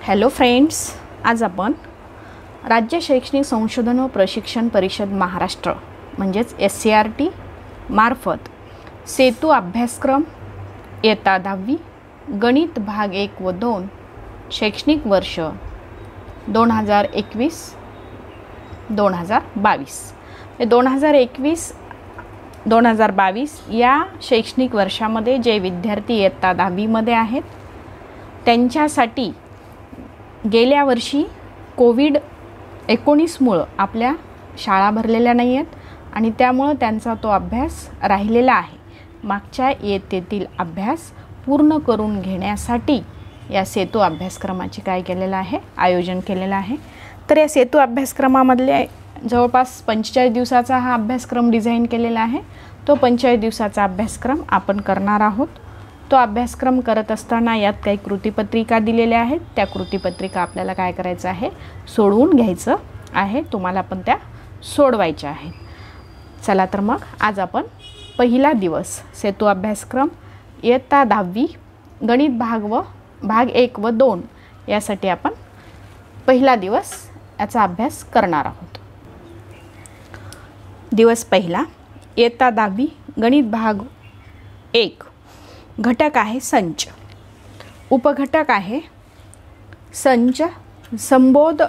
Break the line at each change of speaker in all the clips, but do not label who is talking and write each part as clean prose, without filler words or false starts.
Hello friends, आज आपण राज्य शैक्षणिक संशोधन व प्रशिक्षण परिषद महाराष्ट्र म्हणजेच SCRT मार्फत सेतू अभ्यासक्रम इयत्ता 10वी गणित भाग 1 व 2 शैक्षणिक वर्ष 2021-2022 2021-2022 या शैक्षणिक वर्षामध्ये जे विद्यार्थी इयत्ता 10वी मध्ये आहेत त्यांच्यासाठी गेल्या वर्षी कोविड-19 मुळे आपल्या शाळा भरलेल्या नाही आहेत आणि त्यामुळे त्यांचा तो अभ्यास राहिलेला आहे. मागच्या इयत्तेतील अभ्यास पूर्ण करून घेण्यासाठी या सेतू अभ्यासक्रमाचे काय केलेलं आहे, आयोजन केलेलं आहे. तर या सेतू अभ्यासक्रमामधले जवळपास 45 दिवसाचा हा अभ्यासक्रम डिझाईन केलेला आहे. तो 45 दिवसाचा अभ्यासक्रम आपण करणार आहोत. तो अभ्यासक्रम करत असताना यात काही कृतीपत्रिका दिलेल्या आहेत. त्या कृतीपत्रिका आपल्याला काय करायचं आहे, सोडवून घ्यायचं आहे. तुम्हाला पण त्या सोडवायच्या आहेत. चला तर मग आज आपण पहिला दिवस सेतू अभ्यासक्रम इयत्ता 10वी गणित भाग 1 व 2 यासाठी आपण पहिला दिवस याचा अभ्यास करणार आहोत. दिवस पहिला इयत्ता 10वी गणित भाग 1. घटक आहे संच, उपघटक आहे संच, संबोध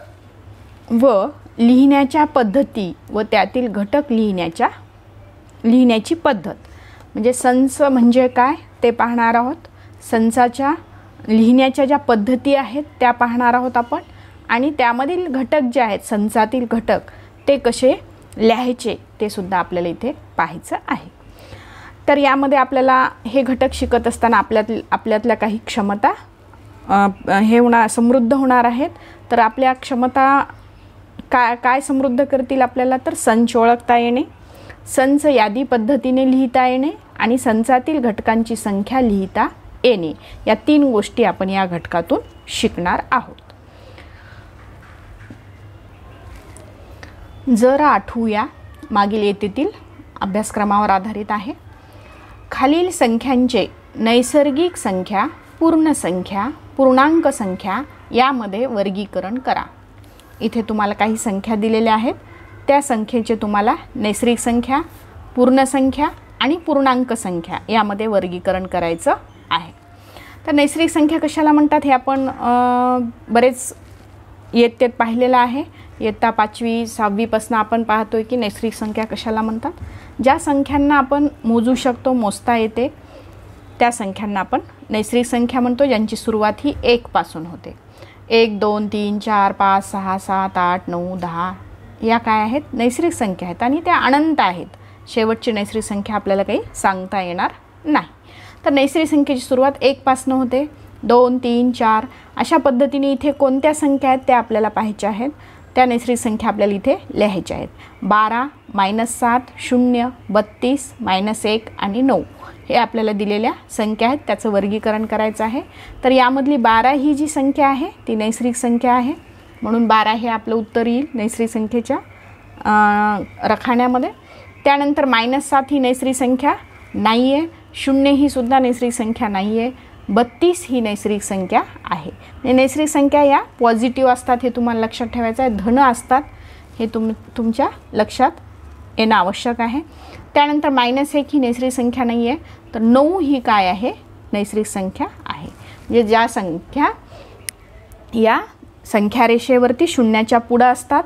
व लिहिण्याच्या पद्धती व त्यातील घटक लिहिण्याची पद्धत. म्हणजे संच म्हणजे काय ते पाहणार आहोत. संचाच्या लिहिण्याच्या ज्या पद्धती आहेत त्या पाहणार आहोत आपण, आणि त्यामधील घटक जे आहेत संचातील घटक ते कसे लिहायचे ते सुद्धा आपल्याला इथे पाहायचं आहे. तर यामध्ये आपल्याला हे घटक शिकत असताना आपल्यातल्या काही क्षमता समृद्ध होणार आहेत. तर आपल्या क्षमता काय समृद्ध करतील आपल्याला, तर संच ओळखता येणे, संच यादी पद्धतीने लिहिता येणे आणि संचातील घटकांची संख्या लिहिता येणे. या 3 गोष्टी आपण या घटकातून शिकणार आहोत. जरा आठवूया मागील इयत्तेतील अभ्यासक्रमावर आधारित आहे. खालील संख्यांचे नैसर्गिक संख्या, पूर्ण संख्या, पूर्णांक संख्या यामध्ये वर्गीकरण करा. इथे तुम्हाला काही संख्या दिलेल्या आहेत. त्या संख्येचे तुम्हाला नैसर्गिक संख्या, पूर्ण संख्या आणि पूर्णांक संख्या यामध्ये वर्गीकरण करायचं आहे. तर नैसर्गिक संख्या कशाला म्हणतात हे आपण बरेच इयत्तेत पाहिलेलं आहे. इयत्ता 5वी 6वी पासून आपण पाहतोय की नैसर्गिक संख्या कशाला म्हणतात. ज्या संख्यांना आपण मोजू शकतो, मोजता येते, त्या संख्यांना आपण नैसर्गिक संख्या म्हणतो, ज्यांची सुरुवात ही 1 पासून होते. 1 2 3 4 5 6 7 8 9 10 या काय आहेत, नैसर्गिक संख्या आहेत आणि त्या अनंत आहेत. शेवटची नैसर्गिक संख्या आपल्याला काही सांगता येणार नाही. तर नैसर्गिक संख्येची सुरुवात 1 पासून होते. 2 3 4 अशा पद्धतीने इथे कोणत्या संख्या आहेत त्या आपल्याला पाहायच्या आहेत. त्या नैसर्गिक संख्या आपल्याला इथे लिहायच्या आहेत. 12 -7 0 32 -1 आणि 9 हे आपल्याला दिलेल्या संख्या आहेत. त्याचं वर्गीकरण करायचं आहे. तर यामधली 12 ही जी संख्या आहे ती नैसर्गिक संख्या आहे, म्हणून 12 हे आपलं उत्तर येईल नैसर्गिक संख्येच्या रखान्यामध्ये. त्यानंतर -7 ही नैसर्गिक संख्या नाही आहे. 0 ही सुद्धा नैसर्गिक संख्या नाही आहे. 32 ही नैसर्गिक संख्या आहे. नैसर्गिक संख्या या पॉझिटिव्ह असतात, हे तुम्हाला लक्षात ठेवायचं आहे. धन असतात हे तुमच्या लक्षात येणं आवश्यक आहे. त्यानंतर -1 ही नैसर्गिक संख्या नाही आहे. तर 9 ही काय आहे, नैसर्गिक संख्या आहे. म्हणजे ज्या संख्या या संख्या रेषेवरती शून्याच्या पुढं असतात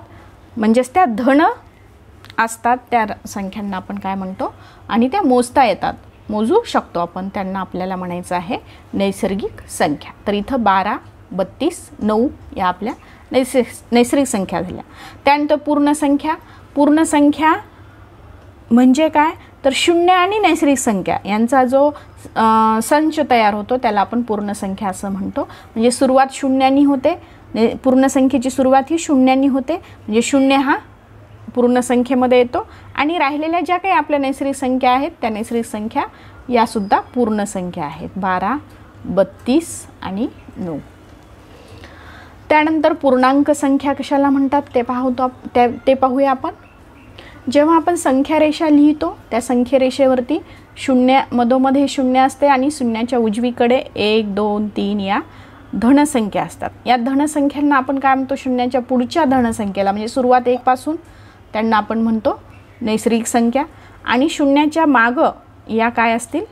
म्हणजेच त्या धन असतात, त्या संख्यांना आपण काय म्हणतो आणि त्या मोजता येतात, मोजू शकतो आपण, त्यांना आपल्याला म्हणायचं आहे नैसर्गिक संख्या. तर इथं 12 32 9 या आपल्या नैसर्गिक संख्या झाल्या. त्यानंतर पूर्ण संख्या. पूर्ण संख्या म्हणजे काय, तर 0 आणि नैसर्गिक संख्या यांचा जो संच तयार होतो त्याला आपण पूर्ण संख्या असं म्हणतो. म्हणजे सुरुवात 0 होते, पूर्ण संख्येची सुरुवात ही 0 होते, म्हणजे 0 हा पूर्ण संख्येमध्ये येतो आणि राहिलेल्या ज्या काही आपल्या नैसर्गिक संख्या आहेत त्या नैसर्गिक संख्या यासुद्धा पूर्ण संख्या आहेत. 12 32 आणि 9. त्यानंतर पूर्णांक संख्या कशाला म्हणतात ते पाहूया आपण. जेव्हा आपण संख्या रेषा लिहितो त्या संख्या रेषेवरती 0 मधोमध हे 0 असते आणि शून्याच्या उजवीकडे 1 2 3 या धनसंख्या असतात. या धनसंख्यांना आपण काय म्हणतो, शून्याच्या पुढच्या धनसंख्येला म्हणजे सुरुवात 1 पासून त्यांना आपण म्हणतो नैसर्गिक संख्या. आणि शून्याच्या मागं या काय असतील,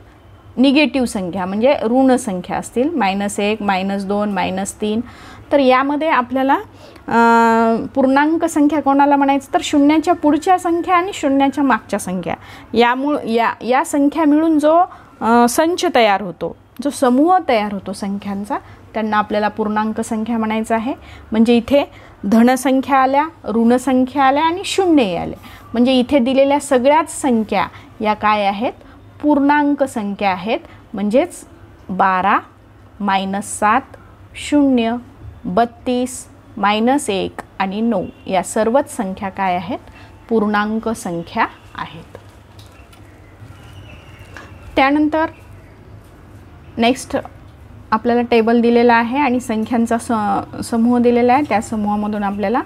निगेटिव्ह संख्या म्हणजे ऋण संख्या असतील, -1, -2, -3. तर यामध्ये आपल्याला पूर्णांक संख्या कोणाला म्हणायचं, तर शून्याच्या पुढच्या संख्या आणि शून्याच्या मागच्या संख्या या संख्या मिळून जो संच तयार होतो, जो समूह तयार होतो संख्यांचा, त्यांना आपल्याला पूर्णांक संख्या म्हणायचं आहे. म्हणजे इथे धनसंख्या आल्या, ऋणसंख्या आल्या आणि शून्य आले. म्हणजे इथे दिलेल्या सगळ्याच संख्या या काय आहेत, पूर्णांक संख्या आहेत. म्हणजेच 12, -7, 0, 32, -1 आणि 9 या सर्वच संख्या काय आहेत, पूर्णांक संख्या आहेत. त्यानंतर नेक्स्ट आपल्याला टेबल दिलेला आहे आणि संख्यांचा समूह दिलेला आहे. त्या समूहामधून आपल्याला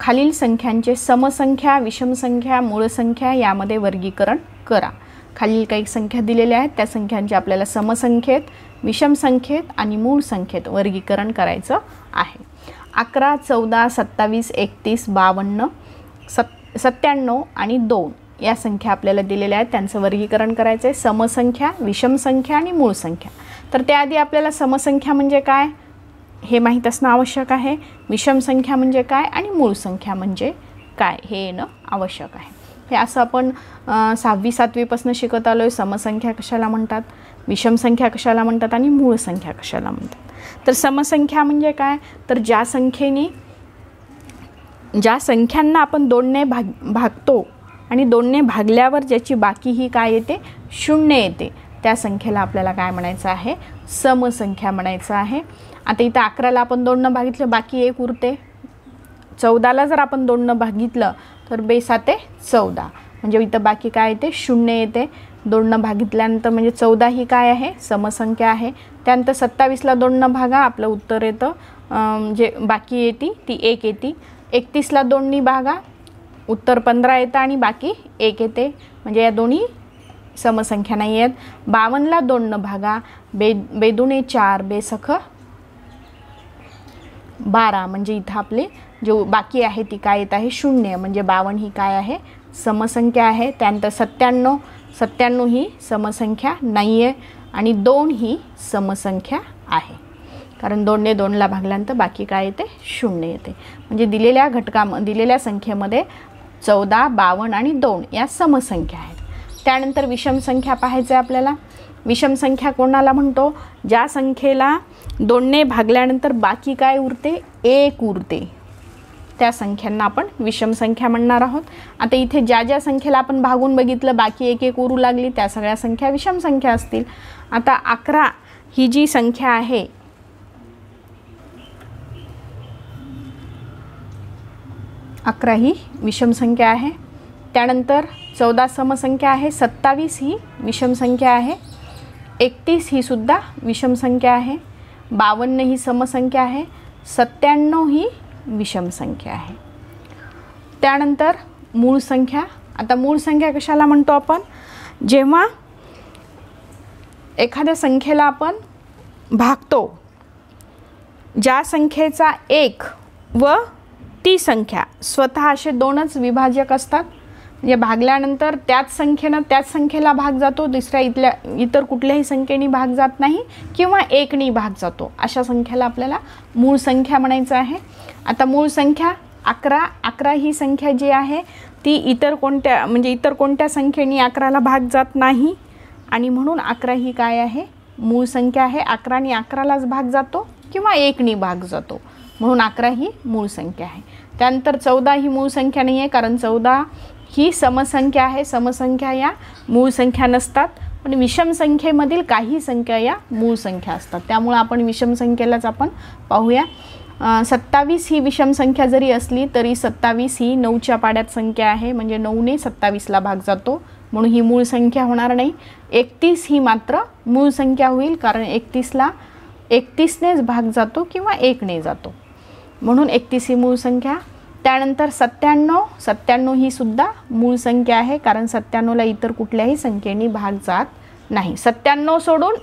खालील संख्यांचे समसंख्या, विषमसंख्या, मूळ संख्या यामध्ये वर्गीकरण करा. खालील काही संख्या दिलेल्या आहेत, त्या संख्यांचे आपल्याला समसंख्येत, विषमसंख्येत आणि मूळ संख्येत वर्गीकरण करायचं आहे. 11, 14, 27, 31, 52, 97 आणि 2 या संख्या आपल्याला दिलेल्या आहेत. त्यांचं वर्गीकरण करायचं आहे. समसंख्या, विषमसंख्या आणि मूळ संख्या. तर त्याआधी आपल्याला समसंख्या म्हणजे काय हे माहीत असणं आवश्यक आहे. विषमसंख्या म्हणजे काय आणि मूळ संख्या म्हणजे काय हे येणं आवश्यक आहे. हे असं आपण 6वी 7वीपासून शिकत आलो आहे. समसंख्या कशाला म्हणतात, विषमसंख्या कशाला म्हणतात आणि मूळ संख्या कशाला म्हणतात. तर समसंख्या म्हणजे काय, तर ज्या संख्यांना आपण 2ने भागतो आणि 2ने भागल्यावर ज्याची बाकी ही काय येते, 0 येते, त्या संख्येला आपल्याला काय म्हणायचं आहे, समसंख्या म्हणायचं आहे. आता इथं 11ला आपण 2ने भागितलं, बाकी 1 उरते. 14ला जर आपण 2ने भागितलं तर 2×7 = 14, म्हणजे इथं बाकी काय येते, 0 येते. 2ने भागितल्यानंतर म्हणजे 14 ही काय आहे, समसंख्या आहे. त्यानंतर 27ला 2ने भागा, आपलं उत्तर येतं जे बाकी येते ती 1 येते. 31ला 2ने भागा, उत्तर 15 येतं आणि बाकी 1 येते, म्हणजे या दोन्ही समसंख्या नाही आहेत. 52ला 2ने भागा, 2×2 = 4, 2×6 = 12, म्हणजे इथं आपले जो बाकी आहे ती काय येत आहे, 0, म्हणजे 52 ही काय आहे, समसंख्या आहे. त्यानंतर 97 ही समसंख्या नाही आहे आणि 2 ही समसंख्या आहे, कारण 2ने 2ला भागल्यानंतर बाकी काय येते, 0 येते. म्हणजे दिलेल्या संख्येमध्ये 14, 52 आणि 2 या समसंख्या आहेत. त्यानंतर विषमसंख्या पाहायचं आहे आपल्याला. विषमसंख्या कोणाला म्हणतो, ज्या संख्येला 2ने भागल्यानंतर बाकी काय उरते, 1 उरते, त्या संख्यांना आपण विषमसंख्या म्हणणार आहोत. आता इथे ज्या संख्येला आपण भागून बघितलं बाकी 1 उरू लागली, त्या सगळ्या संख्या विषमसंख्या असतील. आता 11 ही जी संख्या आहे, 11 ही विषमसंख्या आहे. त्यानंतर 14 समसंख्या आहे, 27 ही विषमसंख्या आहे, 31 ही सुद्धा विषमसंख्या आहे, 52 ही समसंख्या आहे, 97 ही विषमसंख्या आहे. त्यानंतर मूळ संख्या. आता मूळ संख्या कशाला म्हणतो आपण, जेव्हा एखाद्या संख्येला आपण भागतो, ज्या संख्येचा 1 व ती संख्या स्वतः असे 2च विभाजक असतात, म्हणजे भागल्यानंतर त्याच संख्येला भाग जातो, इतर कुठल्याही संख्येने भाग जात नाही किंवा 1ने भाग जातो, अशा संख्येला आपल्याला मूळ संख्या म्हणायचं आहे. आता मूळ संख्या 11 ही संख्या जी आहे ती इतर कोणत्या संख्येने 11ला भाग जात नाही आणि म्हणून 11 ही काय आहे, मूळ संख्या आहे. 11ने 11लाच भाग जातो किंवा 1ने भाग जातो, म्हणून 11 ही मूळ संख्या आहे. त्यानंतर 14 ही मूळ संख्या नाही आहे, कारण 14 ही समसंख्या आहे. समसंख्या या मूळ संख्या नसतात, पण विषम संख्येमधील काही संख्या या मूळ संख्या असतात, त्यामुळे आपण विषम संख्येलाच आपण पाहूया. 27 ही विषम संख्या जरी असली तरी 27 ही 9च्या पाड्यात संख्या आहे, म्हणजे 9ने 27ला भाग जातो, म्हणून ही मूळ संख्या होणार नाही. 31 ही मात्र मूळ संख्या होईल, कारण 31ला 31नेच भाग जातो किंवा 1ने जातो, म्हणून 31 ही मूळ संख्या. त्यानंतर 97 ही सुद्धा मूळ संख्या आहे, कारण 97ला इतर कुठल्याही संख्येने भाग जात नाही. 97 सोडून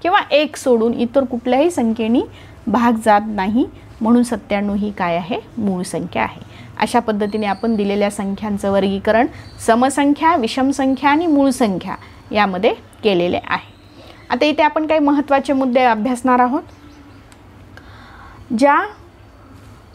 किंवा 1 सोडून इतर कुठल्याही संख्येने भाग जात नाही, म्हणून 97 ही काय आहे, मूळ संख्या आहे. अशा पद्धतीने आपण दिलेल्या संख्यांचं वर्गीकरण समसंख्या, विषम संख्या आणि मूळ संख्या यामध्ये केलेले आहे. आता इथे आपण काही महत्त्वाचे मुद्दे अभ्यासणार आहोत. ज्या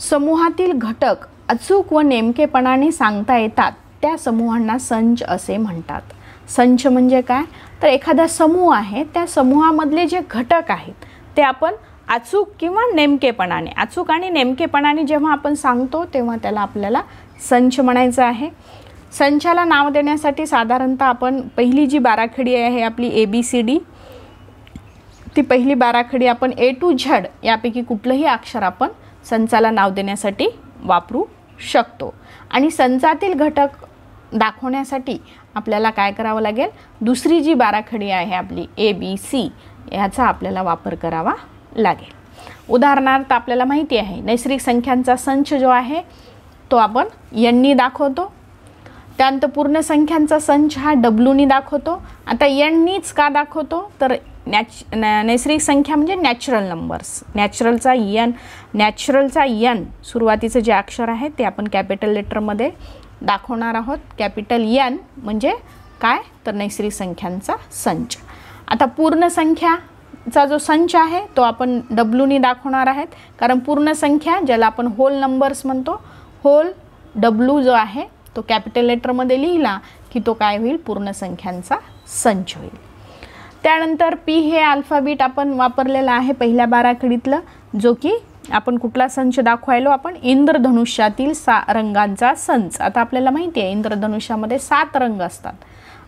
समूहातील घटक अचूक व नेमकेपणाने सांगता येतात त्या समूहांना संच असे म्हणतात. संच म्हणजे काय, तर एखादा समूह आहे, त्या समूहामधले जे घटक आहेत ते आपण अचूक किंवा नेमकेपणाने, अचूक आणि नेमकेपणाने जेव्हा आपण सांगतो तेव्हा त्याला आपल्याला संच म्हणायचं आहे. संचाला नाव देण्यासाठी साधारणतः आपण पहिली जी बाराखडी आहे आपली ABCD, ती पहिली बाराखडी आपण A to Z यापैकी कुठलंही अक्षर आपण संचाला नाव देण्यासाठी वापरू शकतो. आणि संचातील घटक दाखवण्यासाठी आपल्याला काय करावं लागेल, दुसरी जी बाराखडी आहे आपली ABC याचा आपल्याला वापर करावा लागेल. उदाहरणार्थ आपल्याला माहिती आहे नैसर्गिक संख्यांचा संच जो आहे तो आपण n नी दाखवतो. त्यानंतर पूर्ण संख्यांचा संच हा W नी दाखवतो. आता n नीच का दाखवतो, तर नैसर्गिक संख्या म्हणजे नॅचरल नंबर्स, नॅचरलचा n सुरुवातीचं जे अक्षर आहे ते आपण कॅपिटल लेटरमध्ये दाखवणार आहोत. कॅपिटल N म्हणजे काय, तर नैसर्गिक संख्यांचा संच. आता पूर्ण संख्याचा जो संच आहे तो आपण W नी दाखवणार आहेत, कारण पूर्ण संख्या ज्याला आपण होल नंबर्स म्हणतो, होल W जो आहे तो कॅपिटल लेटरमध्ये लिहिला की तो काय होईल, पूर्ण संख्यांचा संच होईल. त्यानंतर P हे अल्फाबेट आपण वापरलेला आहे पहिल्या बाराखडीतलं, जो की आपण कुठला संच दाखवायलो, आपण इंद्रधनुष्यातील रंगांचा संच. आता आपल्याला माहिती आहे इंद्रधनुष्यामध्ये 7 रंग असतात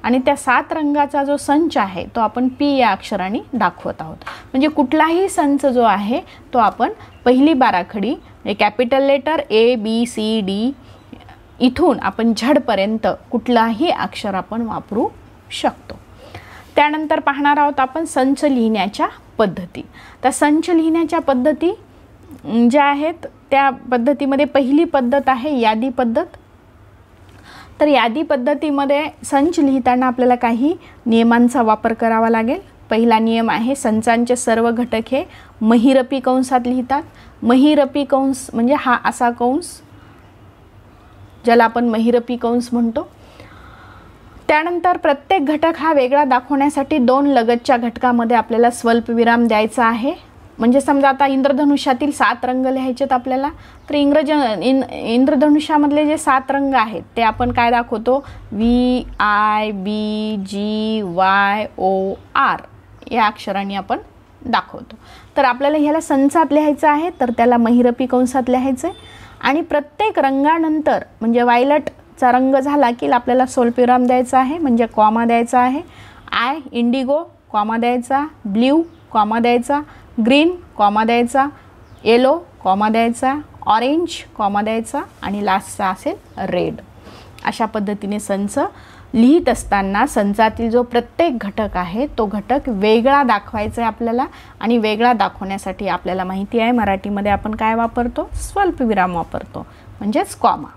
आणि त्या 7 रंगाचा जो संच आहे तो आपण P या अक्षराने दाखवत आहोत. म्हणजे कुठलाही संच जो आहे तो आपण पहिली बाराखडी कॅपिटल लेटर ABCD इथून आपण झडपर्यंत कुठलाही अक्षर आपण वापरू शकतो. त्यानंतर पाहणार आहोत आपण संच लिहिण्याच्या पद्धती. तर संच लिहिण्याच्या पद्धती ज्या आहेत त्या पद्धतीमध्ये पहिली पद्धत आहे यादी पद्धत. तर यादी पद्धतीमध्ये संच लिहिताना आपल्याला काही नियमांचा वापर करावा लागेल. पहिला नियम आहे संचांचे सर्व घटक हे महिरपी कंसात लिहितात. महिरपी कंस म्हणजे हा असा कंस ज्याला आपण महिरपी कंस म्हणतो. त्यानंतर प्रत्येक घटक हा वेगळा दाखवण्यासाठी 2 लगतच्या घटकामध्ये आपल्याला स्वल्पविराम द्यायचा आहे. म्हणजे समजा आता इंद्रधनुष्यातील 7 रंग लिहायचेत आपल्याला, तर इंद्रधनुष्यामधले जे 7 रंग आहेत ते आपण काय दाखवतो, VIBGYOR या अक्षरांनी आपण दाखवतो. तर आपल्याला ह्याला संचात लिहायचं आहे तर त्याला महिरपी कंसात लिहायचं आहे. आणि प्रत्येक रंगानंतर म्हणजे वायलटचा रंग झाला की आपल्याला स्वल्पविराम द्यायचा आहे, म्हणजे कॉमा द्यायचा आहे. इंडिगो कॉमा द्यायचा, ब्ल्यू कॉमा द्यायचा, ग्रीन कॉमा द्यायचा, येलो कॉमा द्यायचा, ऑरेंज कॉमा द्यायचा आणि लास्टचा असेल रेड. अशा पद्धतीने संच लिहित असताना संचातील जो प्रत्येक घटक आहे तो घटक वेगळा दाखवायचा आहे आपल्याला. आणि वेगळा दाखवण्यासाठी आपल्याला माहिती आहे मराठीमध्ये आपण काय वापरतो, स्वल्पविराम वापरतो, म्हणजेच कॉमा.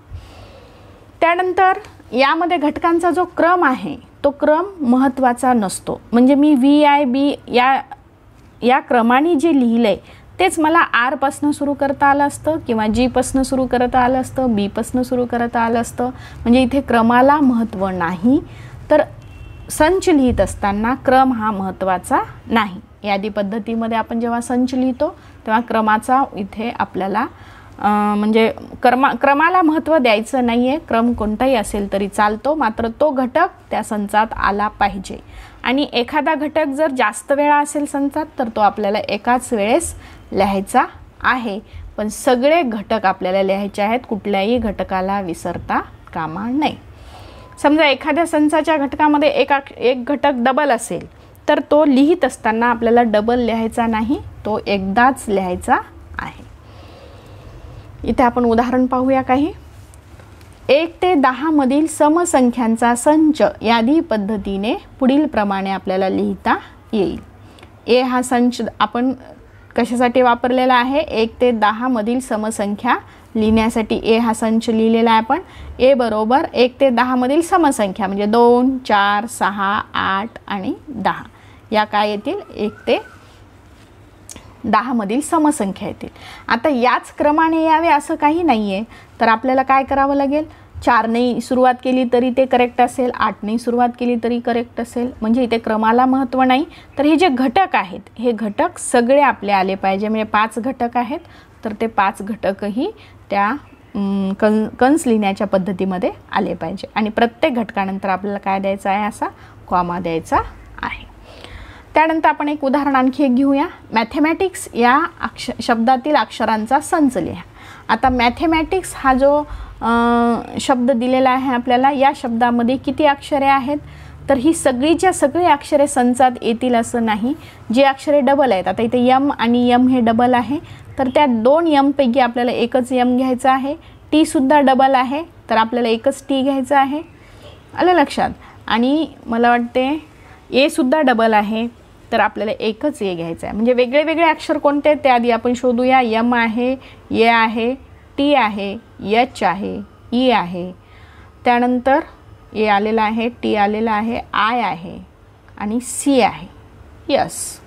त्यानंतर यामध्ये घटकांचा जो क्रम आहे तो क्रम महत्त्वाचा नसतो. म्हणजे मी VIB या क्रमाने जे लिहिलं आहे तेच मला R पासून सुरू करता आलं असतं किंवा G पासून सुरू करता आलं असतं, B पासून सुरू करता आलं असतं. म्हणजे इथे क्रमाला महत्त्व नाही. तर संच लिहित असताना क्रम हा महत्त्वाचा नाही. यादी पद्धतीमध्ये आपण जेव्हा संच लिहितो तेव्हा क्रमाचा इथे आपल्याला म्हणजे क्रमाला महत्त्व द्यायचं नाही आहे. क्रम कोणताही असेल तरी चालतो, मात्र तो घटक त्या संचात आला पाहिजे. आणि एखादा घटक जर जास्त वेळा असेल संचात तर तो आपल्याला एकाच वेळेस लिहायचा आहे. पण सगळे घटक आपल्याला लिहायचे आहेत, कुठल्याही घटकाला विसरता कामा नये. समजा एखाद्या संचाच्या घटकामध्ये एक घटक डबल असेल तर तो लिहित असताना आपल्याला डबल लिहायचा नाही, तो एकदाच लिहायचा आहे. इथे आपण उदाहरण पाहूया काही. 1 ते 10 मधील समसंख्यांचा संच यादी पद्धतीने पुढील प्रमाणे आपल्याला लिहिता येईल. ए हा संच आपण कशासाठी वापरलेला आहे, 1 ते 10 मधील समसंख्या लिहिण्यासाठी ए हा संच लिहिलेला आहे आपण. ए बरोबर 1 ते 10 मधील समसंख्या म्हणजे 2, 4, 6, 8 आणि 10 या काय येतील, 1 ते 10मधील समसंख्या येतील. आता याच क्रमाने यावे असं काही नाही आहे, तर आपल्याला काय करावं लागेल, 4ने सुरुवात केली तरी ते करेक्ट असेल, 8ने सुरुवात केली तरी करेक्ट असेल. म्हणजे इथे क्रमाला महत्त्व नाही, तर हे जे घटक आहेत हे घटक सगळे आपले आले पाहिजे. म्हणजे 5 घटक आहेत, तर ते 5 घटकही त्या कंस लिहिण्याच्या पद्धतीमध्ये आले पाहिजे. आणि प्रत्येक घटकानंतर आपल्याला काय द्यायचं आहे, असा कॉमा द्यायचा आहे. त्यानंतर आपण एक उदाहरण आणखी एक घेऊया. मॅथेमॅटिक्स या शब्दातील अक्षरांचा संच लिहा. आता मॅथेमॅटिक्स हा जो शब्द दिलेला आहे आपल्याला, या शब्दामध्ये किती अक्षरे आहेत, तर ही सगळीच्या सगळी अक्षरे संचात येतील असं नाही. जे अक्षरे डबल आहेत, आता इथे यम आणि यम हे डबल आहे, तर त्या 2 यमपैकी आपल्याला एकच यम घ्यायचा आहे. टीसुद्धा डबल आहे, तर आपल्याला एकच टी घ्यायचं आहे. आलं लक्षात. आणि मला वाटते एसुद्धा डबल आहे, तर आपल्याला एकच ए घ्यायचं आहे. म्हणजे वेगळे वेगळे अक्षर कोणते ते आधी आपण शोधूया. यम आहे, ए आहे, टी आहे, एच आहे, ई आहे, त्यानंतर ए आलेला आहे, टी आलेला आहे, आय आहे आणि सी आहे. यस,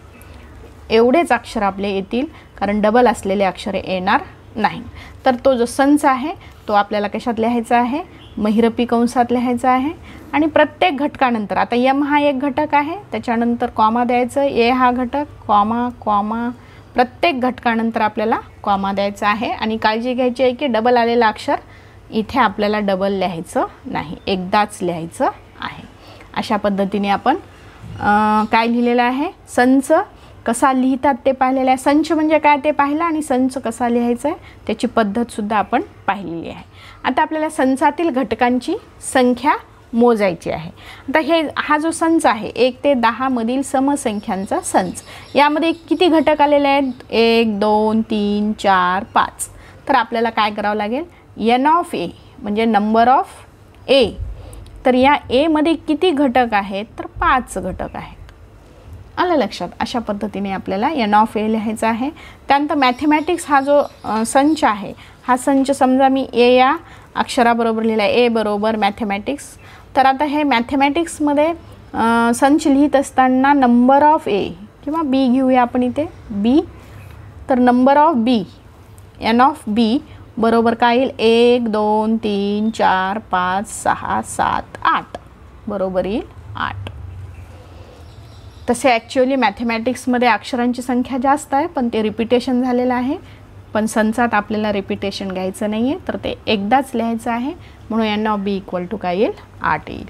एवढेच अक्षर आपले येतील, कारण डबल असलेले अक्षरे येणार नाही. तर तो जो संच आहे तो आपल्याला कशात लिहायचा आहे, महिरपी कंसात लिहायचा आहे. आणि प्रत्येक घटकानंतर, आता यम हा एक घटक आहे, त्याच्यानंतर कॉमा द्यायचं. ए हा घटक, कॉमा कॉमा, प्रत्येक घटकानंतर आपल्याला कॉमा द्यायचा आहे. आणि काळजी घ्यायची आहे की डबल आलेलं अक्षर इथे आपल्याला डबल लिहायचं नाही, एकदाच लिहायचं आहे. अशा पद्धतीने आपण काय लिहिलेलं आहे, संच कसा लिहितात ते पाहिलेलं आहे. संच म्हणजे काय ते पाहिलं, आणि संच कसा लिहायचा आहे त्याची पद्धतसुद्धा आपण पाहिलेली आहे. आता आपल्याला संचातील घटकांची संख्या मोजायची आहे. आता हा जो संच आहे 1 ते 10मधील समसंख्यांचा संच, यामध्ये किती घटक आलेले आहेत, 1 2 3 4 5. तर आपल्याला काय करावं लागेल, एन ऑफ ए म्हणजे नंबर ऑफ ए. तर या ए मध्ये किती घटक आहेत, तर 5 घटक आहेत. आलं लक्षात. अशा पद्धतीने आपल्याला एन ऑफ ए लिहायचा आहे. त्यानंतर मॅथेमॅटिक्स हा जो संच आहे, हा संच समजा मी ए या अक्षराबरोबर लिहिला आहे, ए बरोबर मॅथेमॅटिक्स. तर आता हे मॅथेमॅटिक्समध्ये संच लिहित असताना नंबर ऑफ ए किंवा बी घेऊया आपण इथे, बी. तर number of B, N of B बरोबर काय येईल, 1 2 3 4 5 6 7 8 बरोबर येईल 8. तसे ॲक्च्युअली मॅथेमॅटिक्समध्ये अक्षरांची संख्या जास्त आहे, पण ते रिपिटेशन झालेलं आहे. पण संचात आपल्याला रिपिटेशन घ्यायचं नाही आहे, तर ते एकदाच लिहायचं आहे. म्हणून N of B equal to काय येईल, 8 येईल.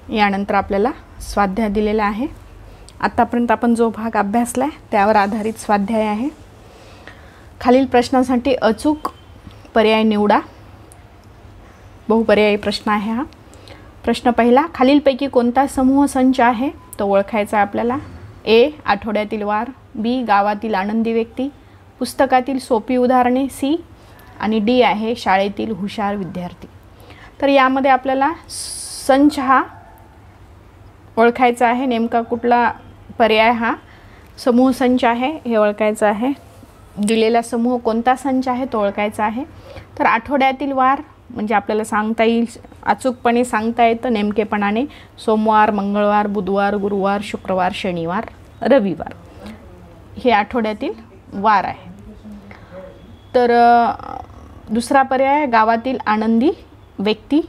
यानंतर आपल्याला स्वाध्याय दिलेला आहे. आत्तापर्यंत आपण जो भाग अभ्यासला आहे त्यावर आधारित स्वाध्याय आहे. खालील प्रश्नांसाठी अचूक पर्याय निवडा. बहुपर्यायी प्रश्न आहे हा. प्रश्न पहिला, खालीलपैकी कोणता समूह संच आहे तो ओळखायचा आपल्याला. ए आठवड्यातील वार, बी गावातील आनंदी व्यक्ती, पुस्तकातील सोपी उदाहरणे सी, आणि डी आहे शाळेतील हुशार विद्यार्थी. तर यामध्ये आपल्याला संच हा ओळखायचा आहे. नेमका कुठला पर्याय हा समूह संच आहे हे ओळखायचं आहे. दिलेला समूह कोणता संच आहे तो ओळखायचा आहे. तर आठवड्यातील वार म्हणजे आपल्याला सांगता येईल, अचूकपणे सांगता येतं नेमकेपणाने, सोमवार, मंगळवार, बुधवार, गुरुवार, शुक्रवार, शनिवार, रविवार हे आठवड्यातील वार आहे. तर दुसरा पर्याय गावातील आनंदी व्यक्ती.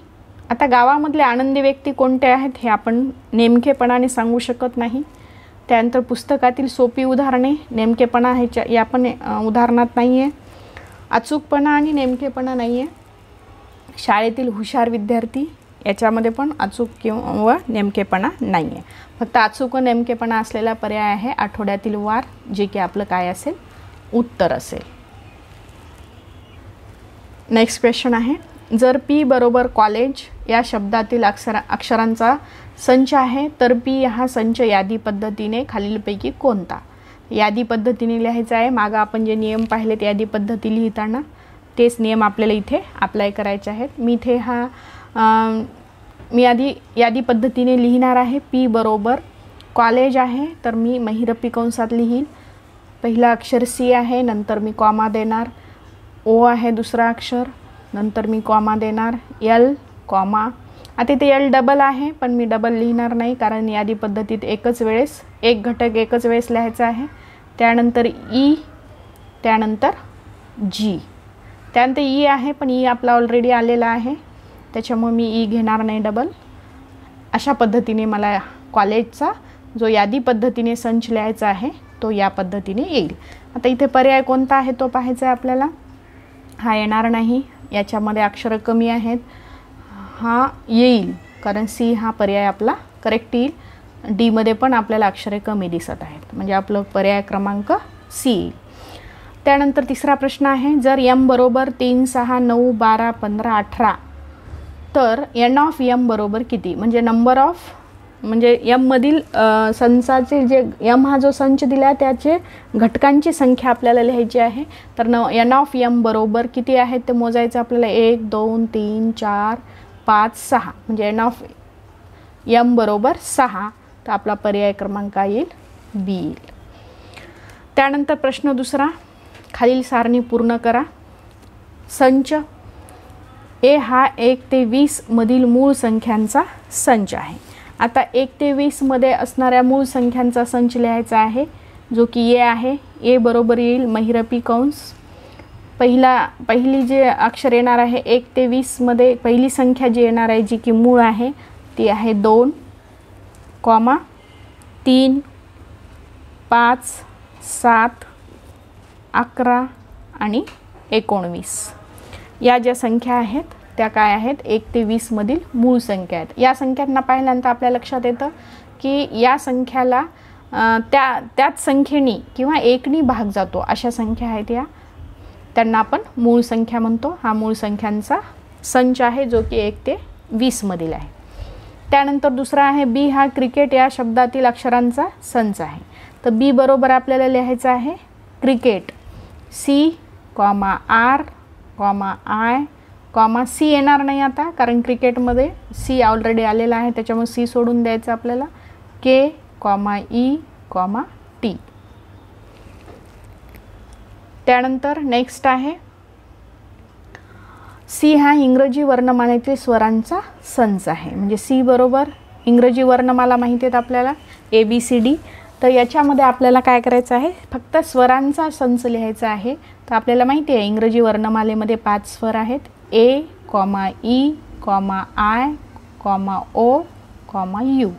आता गावामधले आनंदी व्यक्ती कोणते आहेत हे आपण नेमकेपणाने सांगू शकत नाही. त्यानंतर पुस्तकातील सोपी उदाहरणे, नेमकेपणा ह्याच्या या पण उदाहरणात नाही आहे. अचूकपणा आणि नेमकेपणा नाही आहे. शाळेतील हुशार विद्यार्थी याच्यामध्ये पण अचूक किंवा नेमकेपणा नाही आहे. फक्त अचूक व नेमकेपणा असलेला पर्याय आहे आठवड्यातील वार, जे की आपलं काय असेल, उत्तर असेल. नेक्स्ट क्वेश्चन आहे, जर पी बरोबर कॉलेज या शब्दातील अक्षरांचा संच आहे तर पी हा संच यादी पद्धतीने खालीलपैकी कोणता. यादी पद्धतीने लिहायचा आहे. मागं आपण जे नियम पाहिलेत यादी पद्धती लिहिताना तेच नियम आपल्याला इथे अप्लाय करायचे आहेत. मी इथे मी आधी यादी पद्धतीने लिहिणार आहे. पी बरोबर कॉलेज आहे तर मी महिरपी कंसात लिहील. पहिला अक्षर सी आहे, नंतर मी कॉमा देणार. ओ आहे दुसरा अक्षर, नंतर मी कॉमा देणार. एल कॉमा, आता इथे एल डबल आहे, पण मी डबल लिहिणार नाही कारण यादी पद्धतीत एकच वेळेस एक घटक एकच वेळेस लिहायचा आहे. त्यानंतर ई, त्यानंतर जी, त्यानंतर ई आहे, पण ई आपला ऑलरेडी आलेला आहे त्याच्यामुळे मी ई घेणार नाही डबल. अशा पद्धतीने मला कॉलेजचा जो यादी पद्धतीने संच लिहायचा आहे तो या पद्धतीने येईल. आता इथे पर्याय कोणता आहे तो पाहायचा आहे आपल्याला. हा येणार नाही, याच्यामध्ये अक्षरं कमी आहेत. हा येईल कारण सी हा पर्याय आपला करेक्ट येईल. डीमध्ये पण आपल्याला अक्षरे कमी दिसत आहेत, म्हणजे आपलं पर्याय क्रमांक सी येईल. त्यानंतर तिसरा प्रश्न आहे, जर एम बरोबर 3, 6, 9, 12, 15, 18 तर एन ऑफ एम बरोबर किती. म्हणजे नंबर ऑफ, म्हणजे एममधील संचाचे जे एम हा जो संच दिला आहे त्याचे घटकांची संख्या आपल्याला लिहायची आहे. तर एन ऑफ एम बरोबर किती आहेत ते मोजायचं आपल्याला. 1, 2, 3, 4, 5, 6, म्हणजे एन ऑफ एम बरोबर 6. तर आपला पर्याय क्रमांक येईल बी येईल. त्यानंतर प्रश्न दुसरा, खालील सारणी पूर्ण करा. संच ए हा 1 ते 20 मधील मूळ संख्यांचा संच आहे. आता 1 ते 20 मध्ये असणाऱ्या मूळ संख्यांचा संच लिहायचा आहे जो की ए आहे. ए बरोबर येईल महिरपी कंस. पहिली जे अक्षर येणार आहे 1 ते 20 मध्ये पहिली संख्या जी येणार आहे जी की मूळ आहे ती आहे 2, 3, 5, 7, 11 आणि 19. या ज्या संख्या आहेत त्या काय आहेत 1 ते 20 मधील मूळ संख्या आहेत. या संख्यांना पाहिल्यानंतर आपल्या लक्षात येतं की या संख्याला त्याच संख्येनी किंवा 1नी भाग जातो अशा संख्या आहेत या, त्यांना आपण मूळ संख्या म्हणतो. हा मूळ संख्यांचा संच आहे जो की 1 ते 20 मधील आहे. त्यानंतर दुसरा आहे बी हा क्रिकेट या शब्दातील अक्षरांचा संच आहे. तर बी बरोबर आपल्याला लिहायचं आहे cricket. C, R, I, C येणार नाही आता कारण क्रिकेटमध्ये सी ऑलरेडी आलेला आहे त्याच्यामुळे सी सोडून द्यायचं आपल्याला. के, ई, टी. त्यानंतर नेक्स्ट आहे सी हा इंग्रजी वर्णमालेतील स्वरांचा संच आहे. म्हणजे सी बरोबर इंग्रजी वर्णमाला माहिती आहेत आपल्याला ABCD. तर याच्यामध्ये आपल्याला काय करायचं आहे, फक्त स्वरांचा संच लिहायचा आहे. तर आपल्याला माहिती आहे इंग्रजी वर्णमालेमध्ये 5 स्वर आहेत. A, E, I, O, U.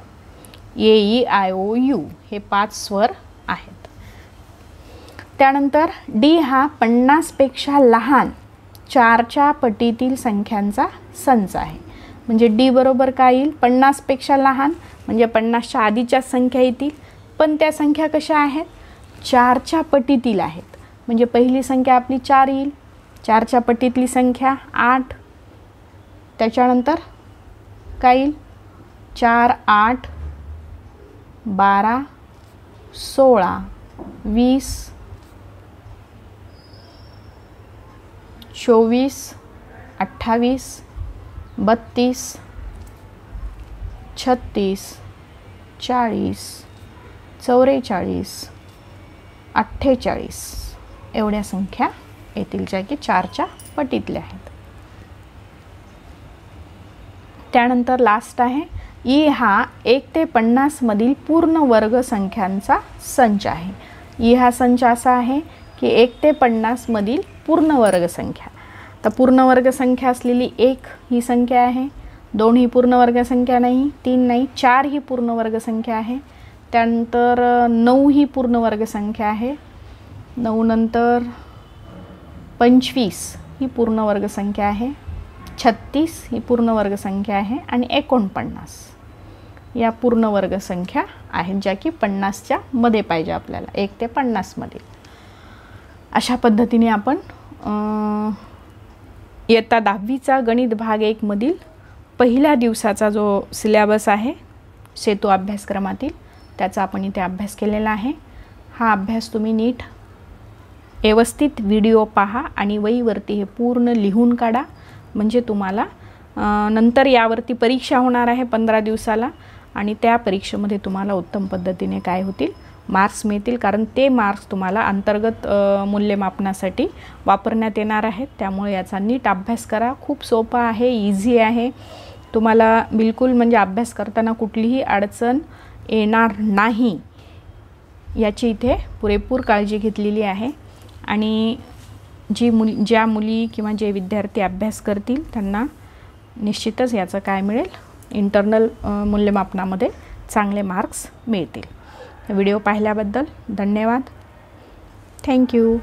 AEIOU हे 5 स्वर आहेत. त्यानंतर डी हा 50 पेक्षा लहान 4च्या पटीतील संख्यांचा संच आहे. म्हणजे डी बरोबर काय येईल, 50 पेक्षा लहान म्हणजे 50च्या आधीच्या संख्या येतील, पण त्या संख्या कशा आहेत 4च्या पटीतील आहेत. म्हणजे पहिली संख्या आपली 4 येईल, 4च्या पटीतली संख्या 8. त्याच्यानंतर काय येईल 4, 8, 12, 16, 20, 24, 28, 32, 36, 40, 44, 48 एवढ्या संख्या येतील ज्या की 4च्या पटीतल्या आहेत. त्यानंतर लास्ट आहे ई हा 1 ते 50 मधील पूर्ण वर्ग संख्यांचा संच आहे. ई हा संच असा आहे की 1 ते 50 मधील पूर्ण वर्ग संख्या. तर पूर्ण वर्ग संख्या असलेली 1 ही संख्या आहे, 2 ही पूर्ण वर्ग संख्या नाही, 3 नाही, 4 ही पूर्ण वर्ग संख्या आहे. त्यानंतर 9 ही पूर्ण वर्ग संख्या आहे, 9 नंतर 25 ही पूर्ण वर्ग संख्या आहे, 36 ही पूर्ण वर्ग संख्या आहे आणि 49 या पूर्ण वर्ग संख्या आहेत ज्या की 50च्या मध्ये पाहिजे आपल्याला, 1 ते 50 मध्ये. अशा पद्धतीने आपण इयत्ता 10वीचा गणित भाग 1 मधील पहिल्या दिवसाचा जो सिलेबस आहे सेतू अभ्यासक्रमातील त्याचा आपण इथे अभ्यास केलेला आहे. हा अभ्यास तुम्ही नीट व्यवस्थित व्हिडिओ पहा आणि वहीवरती हे पूर्ण लिहून काढा. म्हणजे तुम्हाला नंतर यावरती परीक्षा होणार आहे 15 दिवसाला आणि त्या परीक्षेमध्ये तुम्हाला उत्तम पद्धतीने काय होतील मार्क्स मिळतील. कारण ते मार्क्स तुम्हाला अंतर्गत मूल्यमापनासाठी वापरण्यात येणार आहेत. त्यामुळे याचा नीट अभ्यास करा. खूप सोपा आहे, इझी आहे. तुम्हाला बिलकुल म्हणजे अभ्यास करताना कुठलीही अडचण येणार नाही याची इथे पुरेपूर काळजी घेतलेली आहे. आणि ज्या मुली किंवा जे विद्यार्थी अभ्यास करतील त्यांना निश्चितच याचं काय मिळेल, इंटरनल मूल्यमापनामध्ये चांगले मार्क्स मिळतील. व्हिडिओ पाहिल्याबद्दल धन्यवाद. थँक्यू.